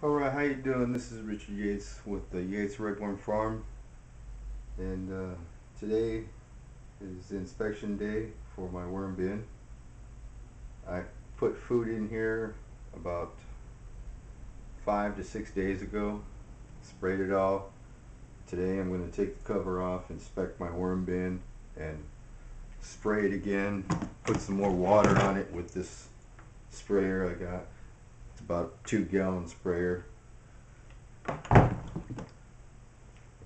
Alright, how you doing? This is Richard Yates with the Yates Redworm Farm, and today is inspection day for my worm bin. I put food in here about 5 to 6 days ago, sprayed it all. Today I'm going to take the cover off, inspect my worm bin, and spray it again, put some more water on it with this sprayer I got. It's about a 2-gallon sprayer.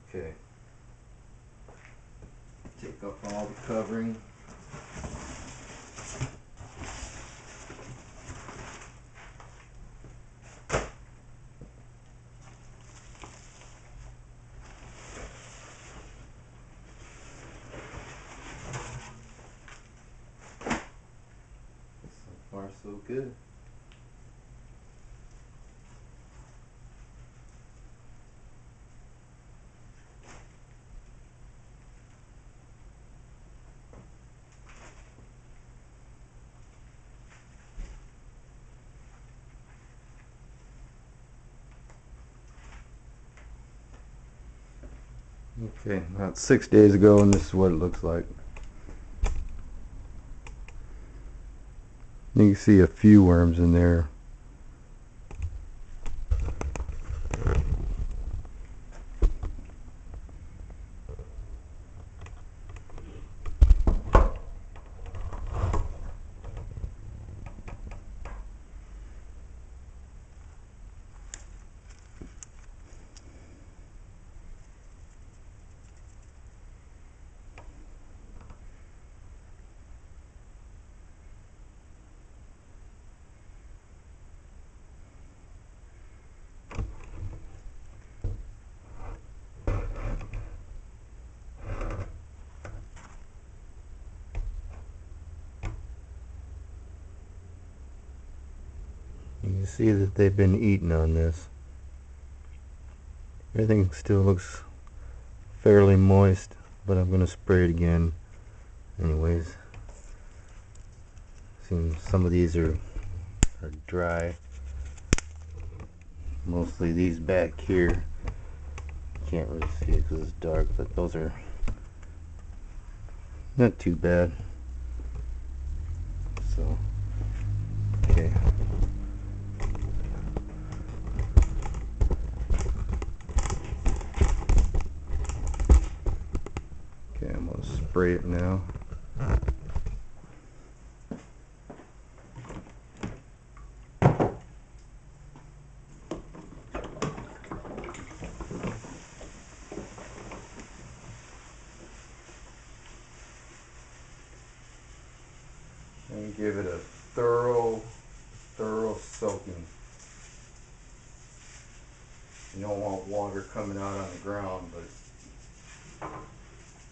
Okay, take up all the covering. So far so good. Okay, about 6 days ago, and this is what it looks like. You can see a few worms in there. You can see that they've been eating on this. Everything still looks fairly moist, but I'm going to spray it again anyways. Seems some of these are dry. Mostly these back here. Can't really see it because it's dark, but those are not too bad. So, okay. Okay, I'm going to spray it now. And give it a thorough soaking. You don't want water coming out on the ground, but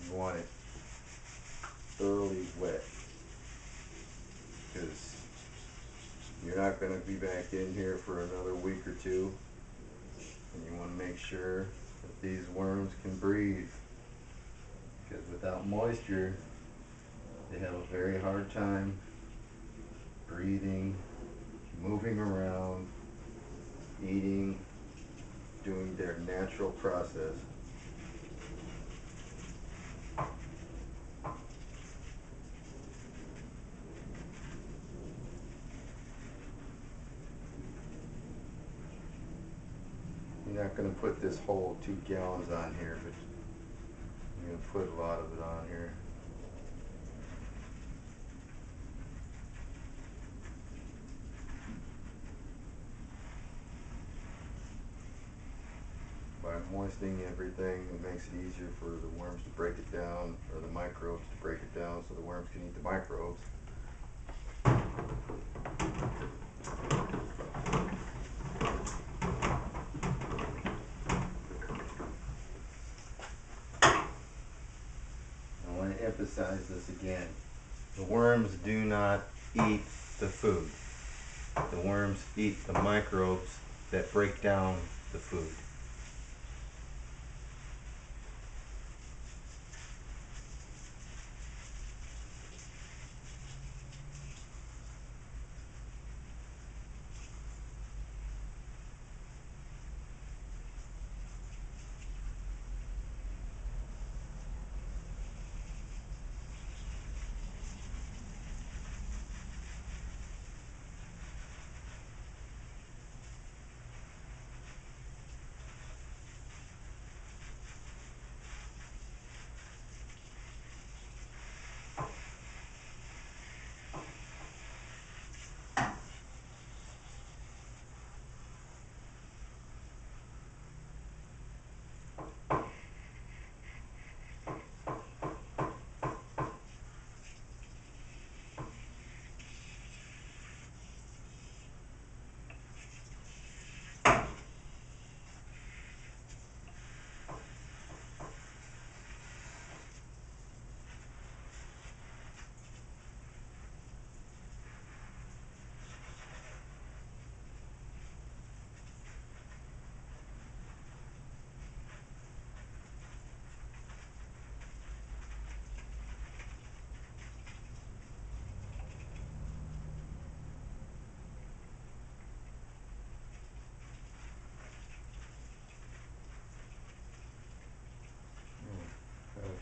you want it thoroughly wet, because you're not going to be back in here for another week or two, and you want to make sure that these worms can breathe, because without moisture they have a very hard time breathing, moving around, eating, doing their natural process. You're not going to put this whole 2 gallons on here, but you're going to put a lot of it on here. By moistening everything, it makes it easier for the worms to break it down, or the microbes to break it down, so the worms can eat the microbes. I want to emphasize this again. The worms do not eat the food. The worms eat the microbes that break down the food.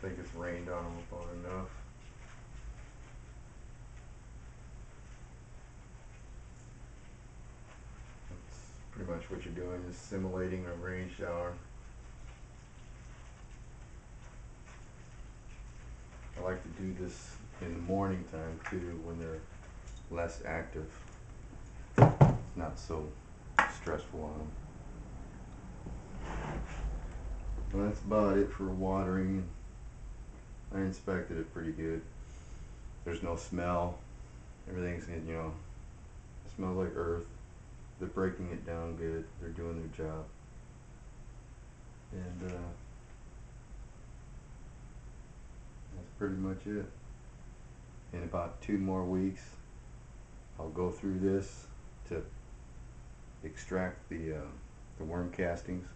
think it's rained on them about enough. That's pretty much what you're doing, is simulating a rain shower. I like to do this in the morning time too, when they're less active. It's not so stressful on them. Well, that's about it for watering. I inspected it pretty good. There's no smell. Everything's in, it smells like earth. They're breaking it down good. They're doing their job. And that's pretty much it. In about 2 more weeks, I'll go through this to extract the worm castings,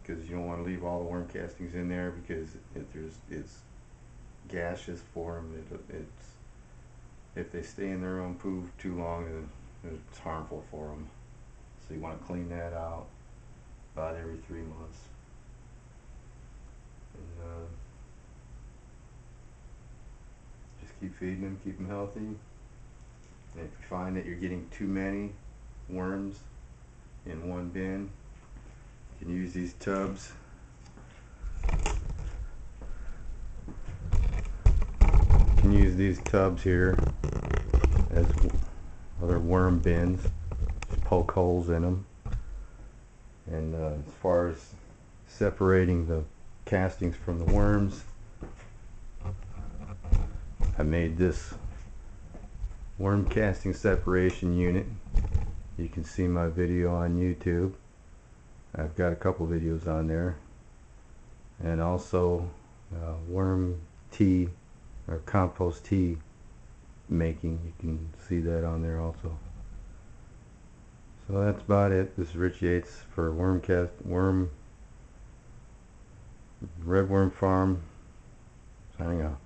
because you don't want to leave all the worm castings in there, because it's gaseous for them. If they stay in their own poo too long, it's harmful for them. So you want to clean that out about every 3 months. And just keep feeding them, keep them healthy. And if you find that you're getting too many worms in one bin, you can use these tubs. You can use these tubs here as other worm bins. Just poke holes in them. And as far as separating the castings from the worms, I made this worm casting separation unit. You can see my video on YouTube. I've got a couple videos on there, and also worm tea or compost tea making. You can see that on there also. So that's about it. This is Rich Yates for Red Worm Farm, signing off.